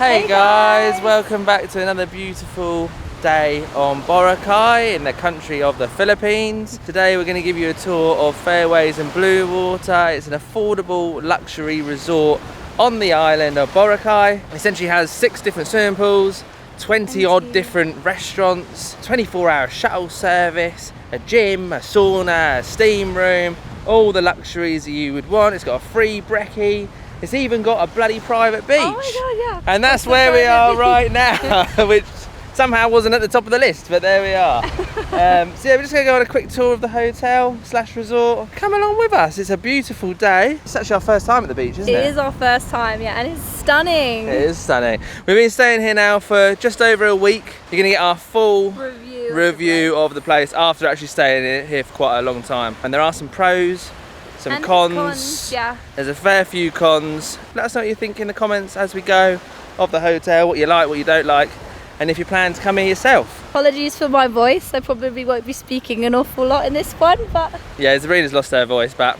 Hey guys, welcome back to another beautiful day on Boracay in the country of the Philippines. Today we're going to give you a tour of Fairways and Bluewater. It's an affordable luxury resort on the island of Boracay. It essentially has 6 different swimming pools, 20 odd different restaurants, 24-hour shuttle service, a gym, a sauna, a steam room, all the luxuries that you would want. It's got a free brekkie. It's even got a bloody private beach. Oh my God, yeah. And that's where we are right now, which somehow wasn't at the top of the list, but there we are. So yeah, we're just gonna go on a quick tour of the hotel / resort. Come along with us, it's a beautiful day. It's actually our first time at the beach, isn't it? It is our first time, yeah, and it's stunning. It is stunning. We've been staying here now for just over a week. You're gonna get our full review of the place after actually staying here for quite a long time. And there are some pros, some cons. Yeah. There's a fair few cons. Let us know what you think in the comments as we go of the hotel, what you like, what you don't like, and if you plan to come here yourself. Apologies for my voice, I probably won't be speaking an awful lot in this one, but... Yeah, Zarina's lost her voice, but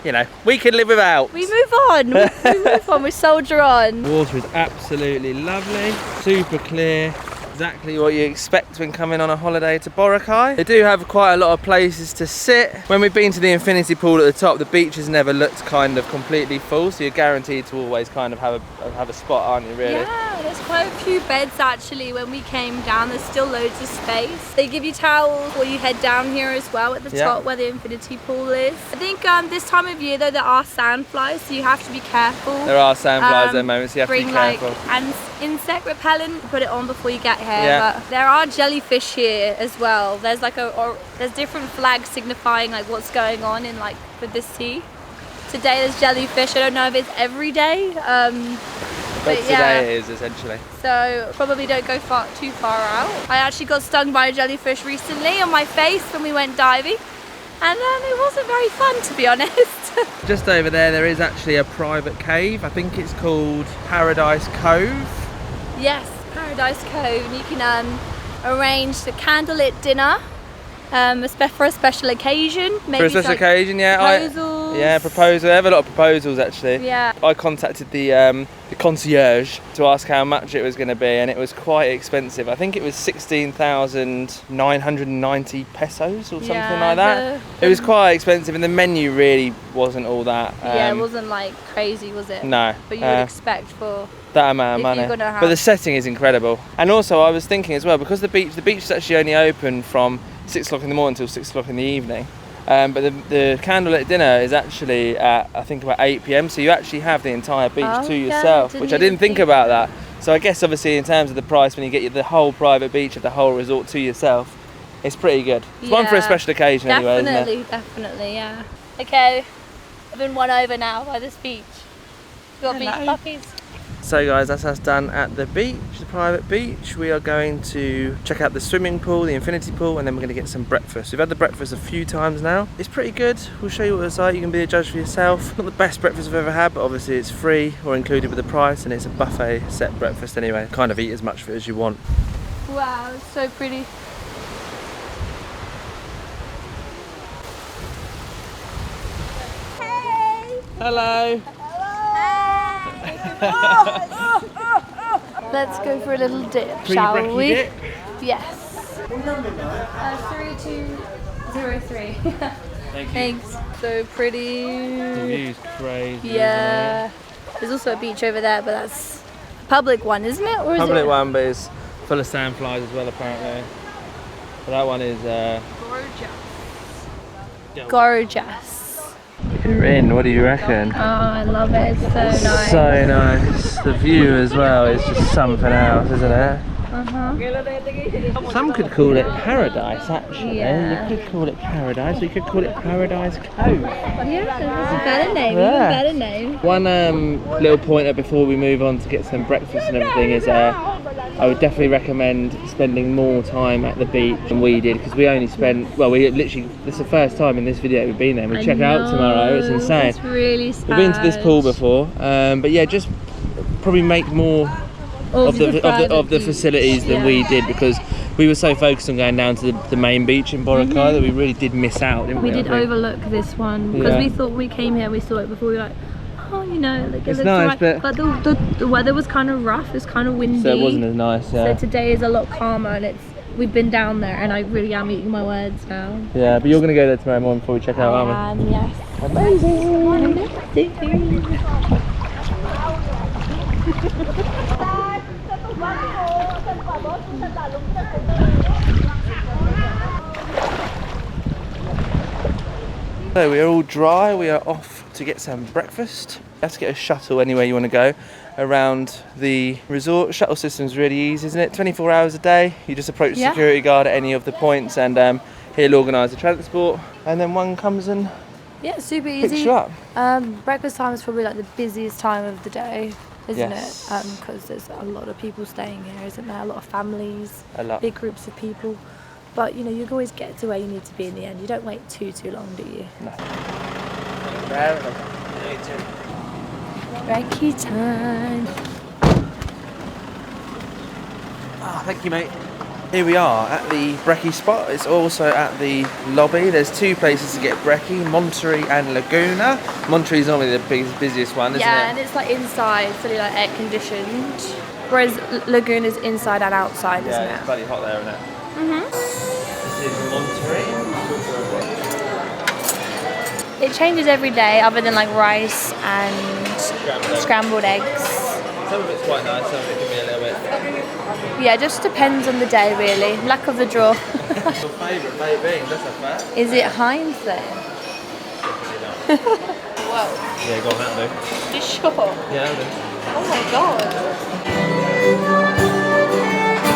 you know, we can live without. We move on, we move on, we soldier on. The water is absolutely lovely, super clear. Exactly what you expect when coming on a holiday to Boracay. They do have quite a lot of places to sit. When we've been to the infinity pool at the top, the beach has never looked kind of completely full, so you're guaranteed to always kind of have a spot, aren't you, really? Yeah, there's quite a few beds actually. When we came down, there's still loads of space. They give you towels or you head down here as well at the top where the infinity pool is. I think this time of year though, there are sandflies, so you have to be careful. There are sandflies at the moment, so you have to be careful. And insect repellent, put it on before you get here. Yeah. But there are jellyfish here as well. There's like there's different flags signifying like what's going on in like with this sea. Today there's jellyfish. I don't know if it's every day. But today it is essentially. So probably don't go too far out. I actually got stung by a jellyfish recently on my face when we went diving. And it wasn't very fun, to be honest. Just over there is actually a private cave. I think it's called Paradise Cove. Yes, Paradise Cove. And you can arrange the candlelit dinner for a special occasion. Maybe for a special occasion, yeah. Proposals. Proposals. They have a lot of proposals actually. Yeah. I contacted the concierge to ask how much it was going to be, and it was quite expensive. I think it was 16,990 pesos or something like that. It was quite expensive, and the menu really wasn't all that. Yeah, it wasn't like crazy, was it? No. But you would expect for that amount of money. But the setting is incredible. And also I was thinking as well, because the beach is actually only open from 6 o'clock in the morning until 6 o'clock in the evening. But the candlelit dinner is actually at, I think, about 8 PM, so you actually have the entire beach to yourself, which I didn't think about that. So I guess obviously in terms of the price, when you get the whole private beach of the whole resort to yourself, it's pretty good. It's one for a special occasion anyway, isn't it? Definitely, yeah. Okay, I've been won over now by this beach. We've got beach puppies. So guys, that's us done at the beach, the private beach. We are going to check out the swimming pool, the infinity pool, and then we're going to get some breakfast. We've had the breakfast a few times now. It's pretty good. We'll show you what it's like. You can be a judge for yourself. Not the best breakfast I've ever had, but obviously it's free or included with the price, and it's a buffet set breakfast anyway. Kind of eat as much of it as you want. Wow, it's so pretty. Hey! Hello! Let's go for a little dip, shall we? Dip? Yes. 3203. Thank you. Thanks. So pretty. The view's crazy. Yeah. There's also a beach over there, but that's a public one, isn't it? Or is public one, but it's full of sandflies as well, apparently. But that one is gorgeous. You're in, what do you reckon? Oh, I love it, it's so nice. So nice. The view as well is just something else, isn't it? Some could call it paradise, actually. Yeah. You could call it paradise, we could call it Paradise Cove. Yeah, that's a better name, even better name. One little pointer before we move on to get some breakfast and everything is I would definitely recommend spending more time at the beach than we did, because we only spent, well, we literally, this is the first time in this video we've been there. We'll check out tomorrow, it's insane. It's really sad. We've been to this pool before, but yeah, just probably make more of the facilities than we did, because we were so focused on going down to the main beach in Boracay that we really did miss out, didn't we? We did overlook this one because we thought we came here, we saw it before, we were like, oh, you know, like It's it nice, right. But the weather was kind of rough. It was kind of windy. So it wasn't as nice, yeah. So today is a lot calmer, and we've been down there, and I really am eating my words now. Yeah, but you're going to go there tomorrow morning before we check out, aren't we? Yes. Amazing. So we are all dry, we are off to get some breakfast. You have to get a shuttle anywhere you want to go around the resort. Shuttle system's really easy, isn't it? 24 hours a day. You just approach the security guard at any of the points, and he'll organise the transport, and then one comes and super easy. picks you up. Breakfast time is probably like the busiest time of the day, isn't Yes. it? Because there's a lot of people staying here, isn't there? A lot of families, big groups of people. But you know, you can always get to where you need to be in the end. You don't wait too long, do you? No. Brekkie time. Ah, thank you, mate. Here we are at the brekkie spot. It's also at the lobby. There's two places to get brekkie, Monterey and Laguna. Monterey's normally the busiest one, isn't it? Yeah, and it's like inside, fully like air conditioned. Whereas Laguna's inside and outside, isn't Yeah, it's it? bloody hot there, isn't it? This is Monterey. It changes every day, other than like rice and scrambled eggs. Some of it's quite nice, some of it can be a little bit... Yeah, it just depends on the day, really. Luck of the draw. Your favourite maybe, that's a fact. Is it Heinz then? Whoa. Yeah, go on that, You sure? Yeah, I'll do. Oh my god.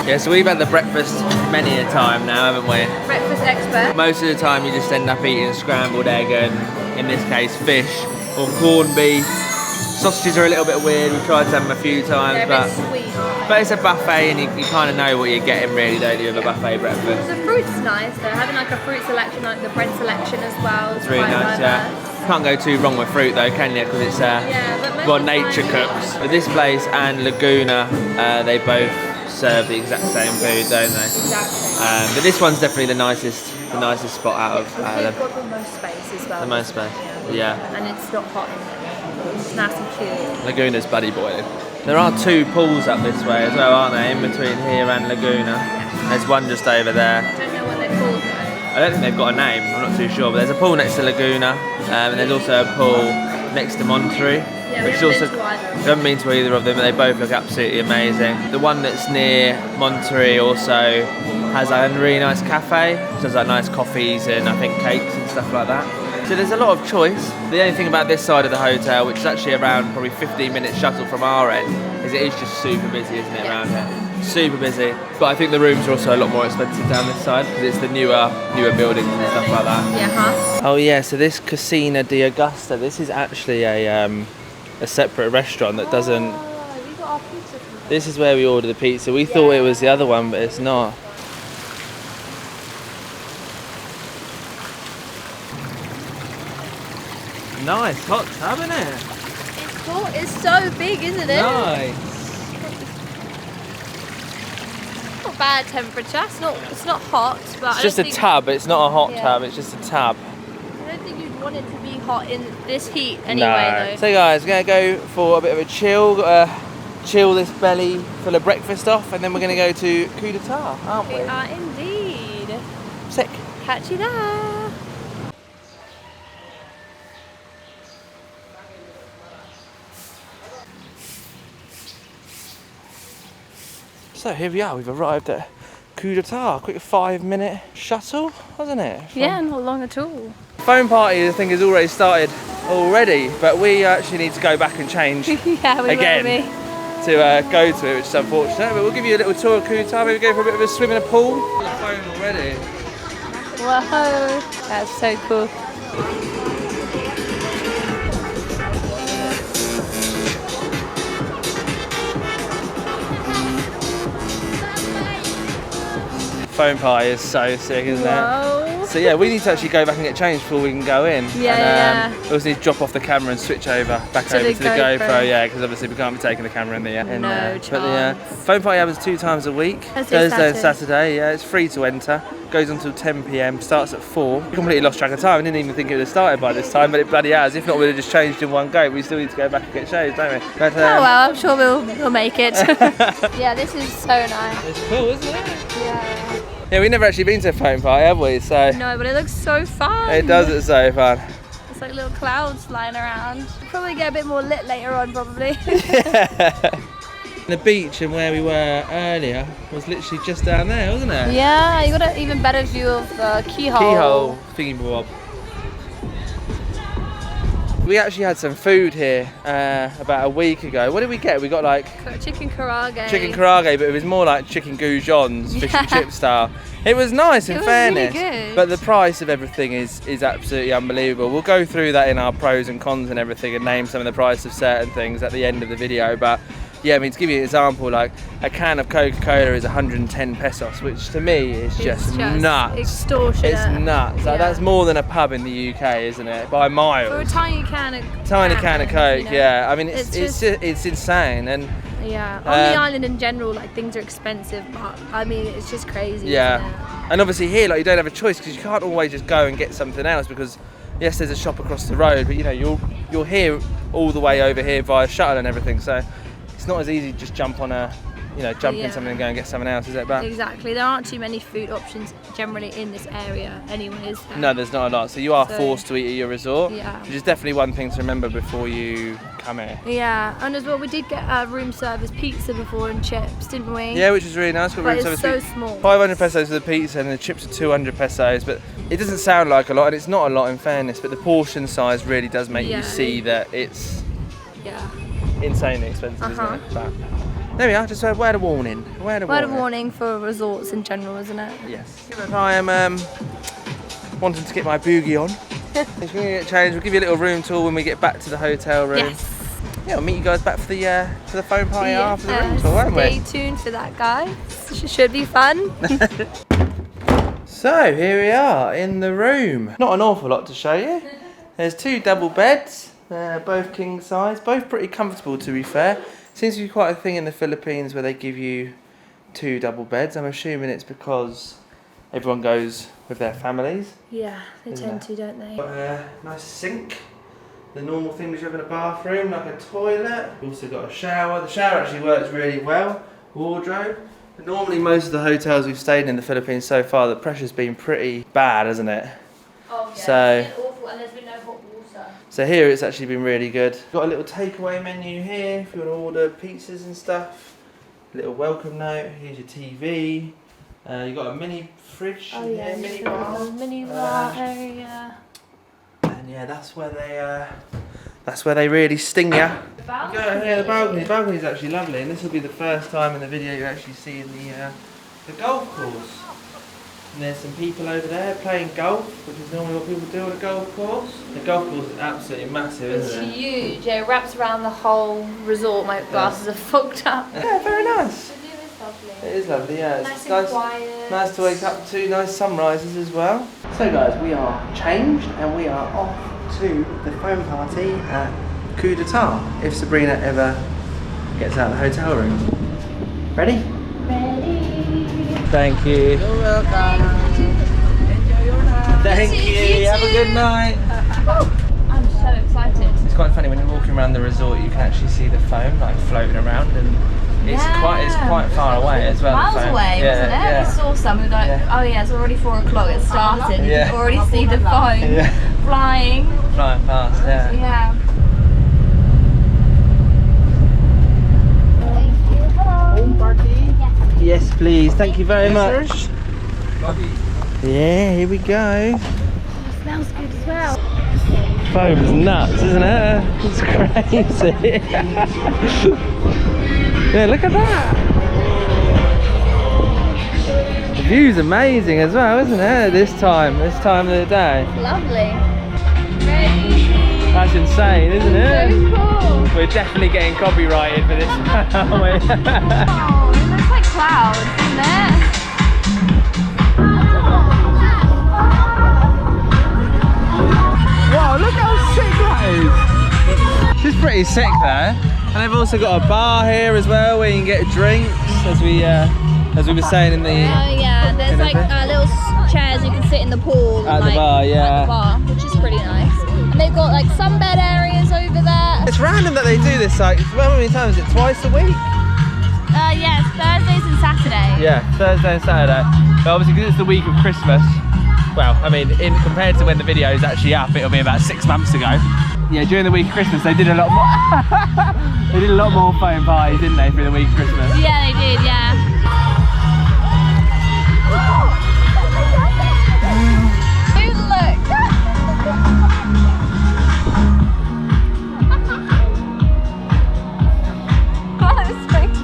Yeah, so we've had the breakfast many a time now, haven't we? Breakfast expert. Most of the time you just end up eating scrambled egg and, in this case, fish or corned beef. Sausages are a little bit weird, we've tried to have them a few times, They're a bit sweet. but it's a buffet and you kind of know what you're getting really, don't you, with a buffet breakfast. The fruit's nice though, having like a fruit selection, like the bread selection as well. It's really nice, yeah. Can't go too wrong with fruit though, can you? Because it's well, nature cooks. But this place and Laguna, they both serve the exact same food, don't they? Exactly. But this one's definitely the nicest spot out of We've them. got the most space as well. The most space, yeah. And it's not hot in there. It's nice and cute. Laguna's buddy boiling. There are two pools up this way as well, aren't there? In between here and Laguna. There's one just over there. I don't know what they're called though. I don't think they've got a name, I'm not too sure, but there's a pool next to Laguna, and there's also a pool next to Monterey. Yeah, which we also, haven't been to either. we haven't been to either of them, but they both look absolutely amazing. The one that's near Monterey also has a really nice cafe, which does like nice coffees and I think cakes and stuff like that. So there's a lot of choice. The only thing about this side of the hotel, which is actually around probably 15-minute shuttle from our end, is it is just super busy, isn't it, around here? Super busy. But I think the rooms are also a lot more expensive down this side because it's the newer buildings and stuff like that. Yeah, huh? Oh yeah, so this Casina di Augusta, this is actually a separate restaurant that doesn't... Oh, we got our pizza from This is where we ordered the pizza. We thought it was the other one, but it's not. Nice hot tub, isn't it? It's cool. It's so big, isn't it? Nice. Not bad temperature. It's not hot, but It's just a tub. It's not a hot tub. It's just a tub. I don't think you'd want it to be hot in this heat anyway, though. So guys, we're gonna go for a bit of a chill. Chill this belly full of breakfast off, and then we're gonna go to Cudar, aren't we? We are indeed. Sick. Catch you there. So here we are, we've arrived at Cudar, quick 5-minute shuttle, wasn't it? Yeah, not long at all. Phone party, I think, has already started already, but we actually need to go back and change Yeah, we again will be. to go to it, which is unfortunate, but we'll give you a little tour of Cudar, maybe go for a bit of a swim in a pool. On the phone already. Whoa, that's so cool. Phone party is so sick, isn't it? Whoa. So yeah, we need to actually go back and get changed before we can go in. Yeah, We also need to drop off the camera and switch back over to the GoPro. Yeah, because obviously we can't be taking the camera in there. No chance. But the phone party happens 2 times a week. Thursday and Saturday. Yeah, it's free to enter. Goes until 10 p.m. Starts at 4. We completely lost track of time. I didn't even think it would have started by this time, but it bloody has. If not, we'd have just changed in one go. We still need to go back and get changed, don't we? But, oh well, I'm sure we'll make it. Yeah, this is so nice. It's cool, isn't it? Yeah. Yeah, we've never actually been to a phone party, have we? So No, but it looks so fun. it does. It's so fun. It's like little clouds flying around. We'll probably get a bit more lit later on, probably. The beach and where we were earlier was literally just down there, wasn't it? Yeah, you got an even better view of the keyhole. Keyhole thingy bob. We actually had some food here about a week ago. What did we get? We got like chicken karage. Chicken karage, but it was more like chicken goujons, fish and chip style. It was nice, in fairness, really good. But the price of everything is absolutely unbelievable. We'll go through that in our pros and cons and everything, and name some of the price of certain things at the end of the video. But yeah, I mean, to give you an example, like a can of Coca-Cola is 110 pesos, which to me is just nuts. Extortionate. It's nuts. Like, that's more than a pub in the UK, isn't it? By miles. For a tiny can of Coke, you know? yeah. I mean, it's insane, and yeah, on the island in general, like things are expensive, but I mean, it's just crazy. Yeah, isn't it? and obviously here, like, you don't have a choice because you can't always just go and get something else because yes, there's a shop across the road, but you know, you're here all the way over here via shuttle and everything, so it's not as easy to just jump on in something and go and get something else, is it? But exactly, there aren't too many food options generally in this area anyways. So. No, there's not a lot, so you are forced to eat at your resort, which is definitely one thing to remember before you come here. Yeah, and as well, we did get room service pizza before and chips, didn't we? Yeah, which was really nice. But it's so small. 500 pesos for the pizza and the chips are 200 pesos, but it doesn't sound like a lot, and it's not a lot in fairness, but the portion size really does make you see that it's insanely expensive, isn't it? But there we are, just a word of warning. Word of warning for resorts in general, isn't it? Yes. I am wanting to get my boogie on. We're going to get changed. We'll give you a little room tour when we get back to the hotel room. Yes. Yeah, we'll meet you guys back for the phone party after the room tour, won't we? Stay tuned for that, guys. Should be fun. So here we are in the room. Not an awful lot to show you. There's 2 double beds. They're both king size, both pretty comfortable to be fair. Seems to be quite a thing in the Philippines where they give you 2 double beds. I'm assuming it's because everyone goes with their families. Yeah, they tend to, don't they? Got a nice sink. The normal things you have in a bathroom, like a toilet. We've also got a shower. The shower actually works really well. Wardrobe. But normally most of the hotels we've stayed in the Philippines so far, the pressure's been pretty bad, hasn't it? Oh yeah, so, it's been awful and there's been no hot water. So here it's actually been really good. Got a little takeaway menu here if you want to order pizzas and stuff. A little welcome note. Here's your TV. You got a mini fridge. Oh yeah, mini bar. Mini bar area. And yeah, that's where they really sting ya. The balcony. Yeah, the balcony. The balcony is actually lovely, and this will be the first time in the video you actually see the golf course. And there's some people over there playing golf, which is normally what people do on a golf course. The golf course is absolutely massive, isn't it? It's huge. Yeah, it wraps around the whole resort. My glasses are fogged up. Yeah, very nice. The view is lovely. It is lovely, yeah. It's Nice and quiet. Nice to wake up to, nice sunrises as well. So guys, we are changed and we are off to the phone party at Cudar if Sabrina ever gets out of the hotel room. Ready? Ready. Thank you. You're welcome. Enjoy your night. Thank you. Have a good night. I'm so excited. It's quite funny when you're walking around the resort, you can actually see the foam like floating around, and it's quite far away as well. Miles away, wasn't it? Yeah. We saw some. We were like, oh yeah, it's already 4 o'clock. It started. You can already see the foam flying. Flying past. Yeah. Yeah. Home party. Yes, please. Thank you very much. Sir. Yeah, here we go. It smells good as well. Foam's nuts, isn't it? It's crazy. Yeah, look at that. The view's amazing as well, isn't it? This time of the day. Lovely. Crazy. That's insane, isn't it? So cool. We're definitely getting copyrighted for this, aren't we? Oh, it looks like clouds, doesn't it? Wow, look how sick that is. It's pretty sick there. And they've also got a bar here as well where you can get drinks, as we were saying in the... Oh yeah, there's like little chairs you can sit in the pool. At the bar, yeah. At the bar, which is pretty nice. And they've got like sunbed areas over there. It's random that they do this, like, how many times is it? Twice a week? Yes, Thursdays and Saturdays. Yeah, Thursday and Saturday. But obviously because it's the week of Christmas, well, I mean, compared to when the video is actually up, it'll be about 6 months ago. Yeah, during the week of Christmas they did a lot more they did a lot more phone parties, didn't they, through the week of Christmas? Yeah, they did, yeah. Dude, look!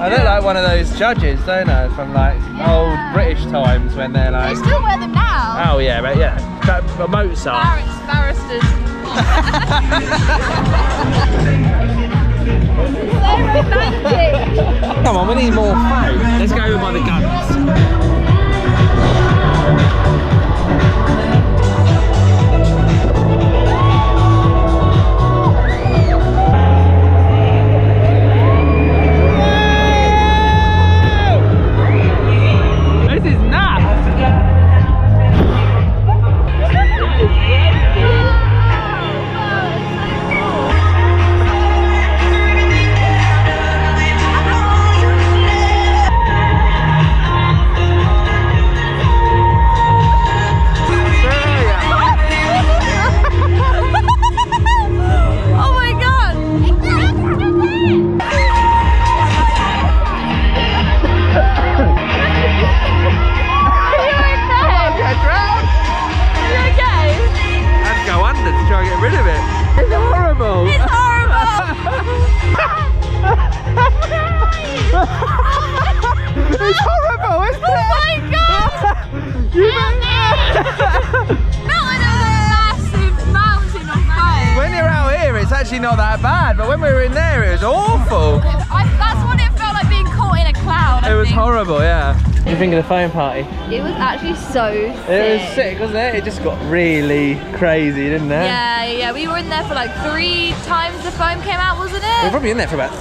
I look like one of those judges, don't I, from like old British times when they're like... They still wear them now. Oh yeah, but yeah, but Mozart. Barristers. So romantic. Come on, we need more food. Let's go by the guns. Not that bad, but when we were in there it was awful. That's what it felt like, being caught in a cloud. It was horrible, yeah. What do you think of the phone party? It was actually so sick. It was sick, wasn't it? It just got really crazy, didn't it? Yeah, we were in there for like 3 times the foam came out, wasn't it? We were probably in there for about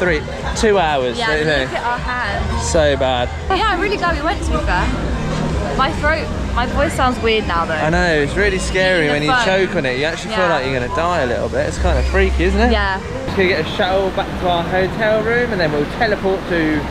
2 hours. Yeah, look at our hands. So bad. Yeah, I'm really glad we went, to be fair. My voice sounds weird now though. I know, it's really scary when you choke on it. You actually feel like you're going to die a little bit. It's kind of freaky, isn't it? Yeah. We're going to get a shuttle back to our hotel room and then we'll teleport to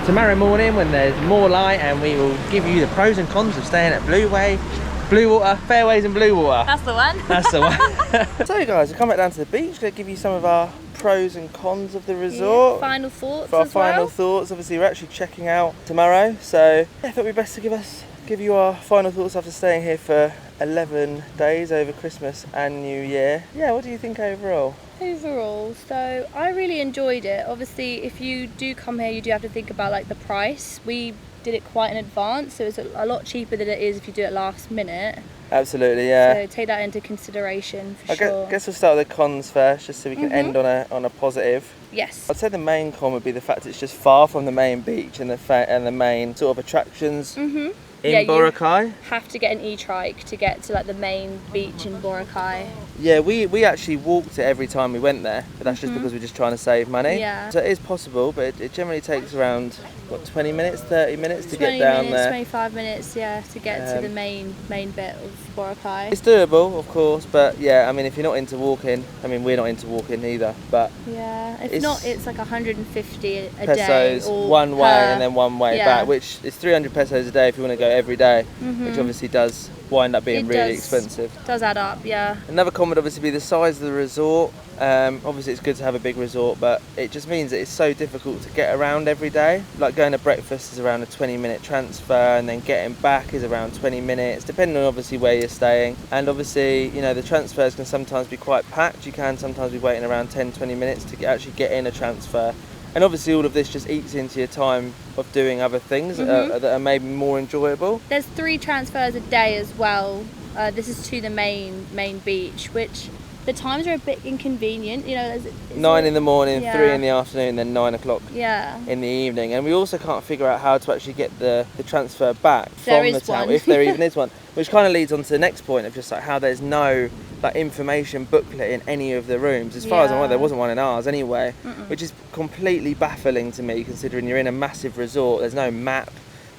tomorrow morning when there's more light, and we will give you the pros and cons of staying at Bluewater, Fairways and Bluewater. That's the one. That's the one. So guys, we'll come back down to the beach, going to give you some of our pros and cons of the resort. Yeah, final thoughts For our final thoughts. Obviously we're actually checking out tomorrow, so yeah, I thought it'd be best to give you our final thoughts after staying here for 11 days over Christmas and New Year. Yeah, what do you think overall? Overall, so I really enjoyed it. Obviously, if you do come here, you do have to think about like the price. We did it quite in advance, so it's a lot cheaper than it is if you do it last minute. Absolutely, yeah. So take that into consideration for sure. I guess we'll start with the cons first, just so we can end on a positive. Yes. I'd say the main con would be the fact it's just far from the main beach and the main sort of attractions in Boracay. You have to get an e-trike to get to like the main beach in Boracay. Yeah, we actually walked it every time we went there, but that's just because we're just trying to save money. Yeah. So it is possible, but it generally takes around, what, 20 minutes, 30 minutes to 20 get down minutes, there. 25 minutes, yeah, to get to the main bit of Boracay. It's doable, of course, but yeah, I mean, if you're not into walking, I mean, we're not into walking either, but yeah, if not, it's like 150 a pesos day. Or one way and then one way yeah. back, which is 300 pesos a day if you want to go every day, which obviously does wind up being really expensive. Does add up, yeah. Another comment would obviously be the size of the resort. Obviously it's good to have a big resort, but it just means that it's so difficult to get around every day. Like going to breakfast is around a 20-minute transfer, and then getting back is around 20 minutes, depending on obviously where you're staying. And obviously, you know, the transfers can sometimes be quite packed. You can sometimes be waiting around 10-20 minutes to actually get in a transfer. And obviously all of this just eats into your time of doing other things that are maybe more enjoyable. There's 3 transfers a day as well. This is to the main beach, which the times are a bit inconvenient. You know, 9 in the morning, Yeah. 3 in the afternoon, then 9 o'clock Yeah. in the evening. And we also can't figure out how to actually get the transfer back There from the is tower, one. if there even is one. Which kind of leads on to the next point of just like how there's no like information booklet in any of the rooms. As far as I'm aware, there wasn't one in ours anyway, which is completely baffling to me considering you're in a massive resort. There's no map.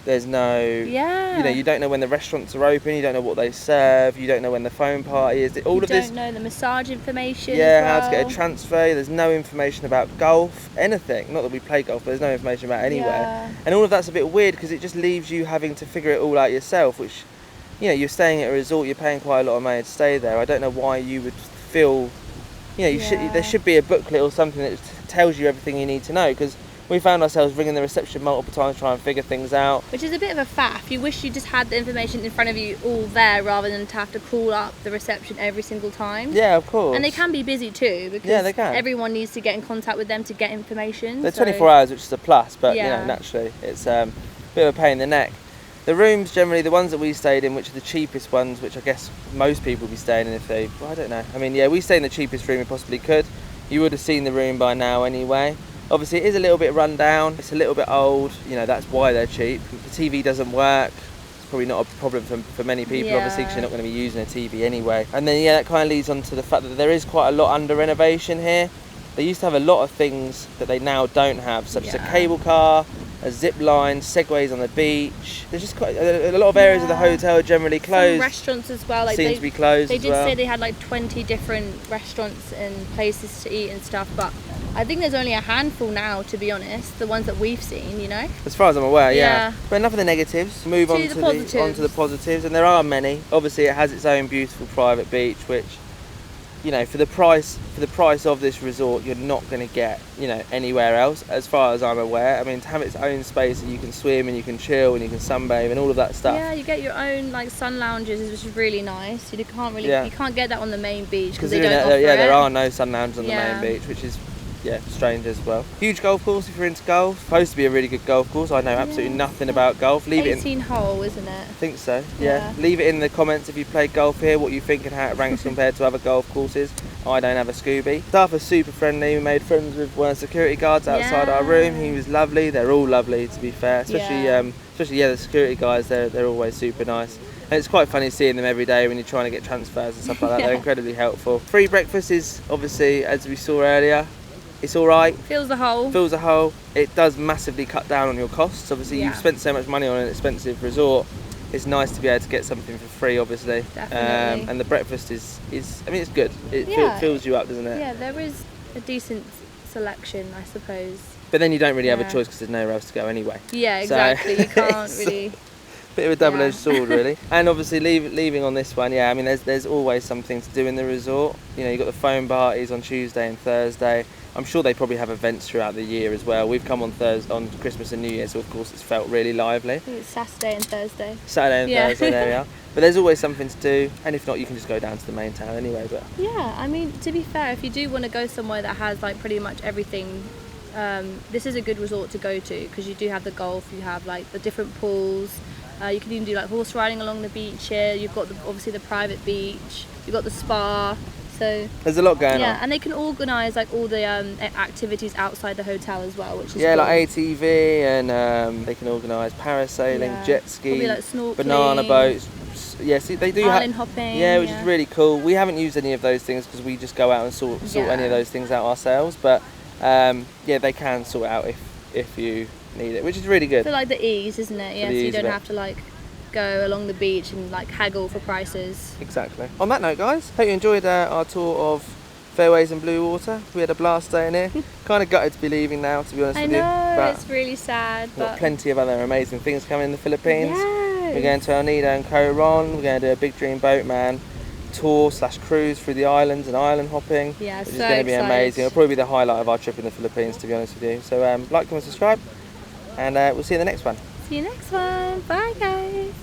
There's no, Yeah. you know, you don't know when the restaurants are open, you don't know what they serve, you don't know when the phone party is. All of this. You don't know the massage information. Yeah, as well. how to get a transfer. There's no information about golf, anything. Not that we play golf, but there's no information about anywhere. Yeah. And all of that's a bit weird because it just leaves you having to figure it all out yourself, which, you know, you're staying at a resort, you're paying quite a lot of money to stay there. I don't know why you would feel, you know, there should be a booklet or something that tells you everything you need to know, because we found ourselves ringing the reception multiple times to try and figure things out. Which is a bit of a faff. You wish you just had the information in front of you all there rather than to have to call up the reception every single time. Yeah, of course. And they can be busy too, because Yeah, they can. everyone needs to get in contact with them to get information. They're so- 24 hours, which is a plus, but you Yeah. know, naturally, it's a bit of a pain in the neck. The rooms, generally, the ones that we stayed in, which are the cheapest ones, which I guess most people would be staying in if they, well, I don't know. I mean, yeah, we stayed in the cheapest room we possibly could. You would have seen the room by now anyway. Obviously, it is a little bit run down. It's a little bit old. You know, that's why they're cheap. The TV doesn't work. It's probably not a problem for many people, obviously, because you're not going to be using a TV anyway. And then, yeah, that kind of leads on to the fact that there is quite a lot under renovation here. They used to have a lot of things that they now don't have, such as a cable car, a zip line, segways on the beach. There's just quite a lot of areas of the hotel are generally closed. Some restaurants as well. Like Seem to be closed They as did well. say they had like 20 different restaurants and places to eat and stuff, but I think there's only a handful now, to be honest. The ones that we've seen, you know. As far as I'm aware, yeah. Yeah. But enough of the negatives. Move on To to the positives. onto the positives, and there are many. Obviously, it has its own beautiful private beach, which, you know, for the price of this resort, you're not going to get, you know, anywhere else, as far as I'm aware. I mean, to have its own space that you can swim and you can chill and you can sunbathe and all of that stuff. Yeah, you get your own like sun lounges, which is really nice. You can't really, Yeah. you can't get that on the main beach because they Considering don't that, offer there it. are no sun lounges on the Yeah. main beach, which is, yeah, strange as well. Huge golf course if you're into golf. Supposed to be a really good golf course. I know absolutely nothing about golf. Leave it in. 18 hole, isn't it? I think so, yeah. Yeah. Leave it in the comments if you played golf here, what you think and how it ranks compared to other golf courses. I don't have a Scooby. Staff are super friendly. We made friends with one of the security guards outside our room. He was lovely. They're all lovely, to be fair. Especially, the security guys. They're always super nice. And it's quite funny seeing them every day when you're trying to get transfers and stuff like that. Yeah. They're incredibly helpful. Free breakfast is obviously, as we saw earlier, it's all right. Fills the hole. Fills a hole. It does massively cut down on your costs. Obviously, Yeah. you've spent so much money on an expensive resort. It's nice to be able to get something for free, obviously. Definitely. And the breakfast is I mean, it's good. It Yeah. fills you up, doesn't it? Yeah, there is a decent selection, I suppose. But then you don't really have a Yeah. choice because there's nowhere else to go anyway. Yeah, So- exactly. You can't it's- really. Bit of a double-edged Yeah. sword, really. And obviously, leaving on this one, yeah. I mean, there's always something to do in the resort. You know, you've got the phone parties on Tuesday and Thursday. I'm sure they probably have events throughout the year as well. We've come on Christmas and New Year, so of course it's felt really lively. I think it's Saturday and Thursday. Saturday and Yeah. Thursday, there we are. But there's always something to do, and if not, you can just go down to the main town anyway. But Yeah, I mean, to be fair, if you do want to go somewhere that has like pretty much everything, this is a good resort to go to because you do have the golf, you have like the different pools. You can even do like horse riding along the beach here. You've got obviously the private beach. You've got the spa. So there's a lot going yeah, on. and they can organise like all the activities outside the hotel as well, which is Yeah, cool. like ATV, and they can organise parasailing, Yeah. jet ski, Probably, like, snorkeling, banana boats. Yeah, see, they do island hopping. Yeah, which is really cool. We haven't used any of those things because we just go out and sort any of those things out ourselves. But yeah, they can sort it out if you need it, which is really good. So like the ease, isn't it? Yeah, so the you ease of don't it. have to like go along the beach and like haggle for prices. Exactly. On that note, guys, hope you enjoyed our tour of Fairways and Bluewater. We had a blast staying here. Kind of gutted to be leaving now, to be honest I with you. know, But it's really sad. we've got But plenty of other amazing things coming in the Philippines. yes. We're going to El Nido and Coron. We're going to do a Big Dream Boatman tour / cruise through the islands and island hopping, Yeah, which is so going to be excited. amazing. It'll probably be the highlight of our trip in the Philippines, to be honest with you. So like, comment, subscribe, and we'll see you in the next one. See you next one. Bye guys.